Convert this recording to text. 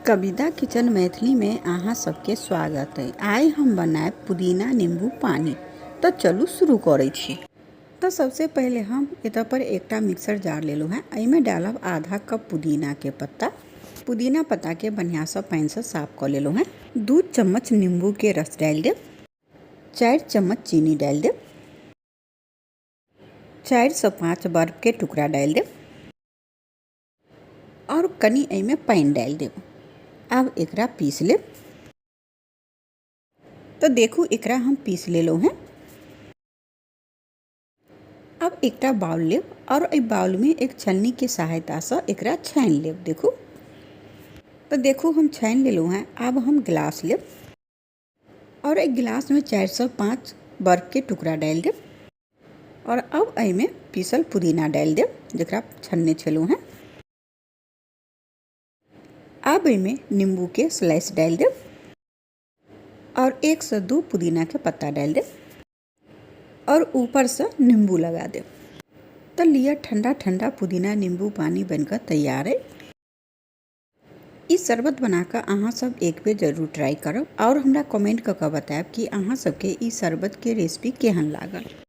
कविता kitchen Maithili में अहाँ सबके स्वागत है। आइ हम बनाए पुदीना नींबू पानी। तो चलू शुरू करे छी। तो सबसे पहले हम एत पर एकटा मिक्सर जार लेलू हैं। एमे डालब आधा कप पुदीना के पत्ता। पुदीना पत्ता के बढ़िया से पानी से साफ कर लेलू हैं। 2 चम्मच नींबू के रस डाल देब। 4 चम्मच चीनी डाल देब। 4 से 5 बर्फ के टुकड़ा डाल देब और कनी एमे पानी डाल देब। अब एकरा पीस लेब। तो देखू एकरा हम पीस लेलो हैं। अब एकटा बाउल लेब और ए बाउल में एक छलनी के सहायता से एकरा छान लेब। देखू तो देखू हम छान लेलो हैं। अब हम गिलास लेब और एक गिलास में 4 से 5 बर्फ के टुकड़ा डाल देब और अब एमे पीसल पुदीना डाल देब जकरा छन्ने छलो हैं। अब एमे नींबू के स्लाइस डाल देब और 1 से 2 पुदीना के पत्ता डाल देब और ऊपर से नींबू लगा देब। तो लिया ठंडा ठंडा पुदीना नींबू पानी बनकर तैयार है। इस शरबत बनाकर अहाँ सब एक बेर जरूर ट्राई करब और हमरा कमेंट करके बताएब कि अहाँ सबके इस शरबत के रेसिपी केहन लागल।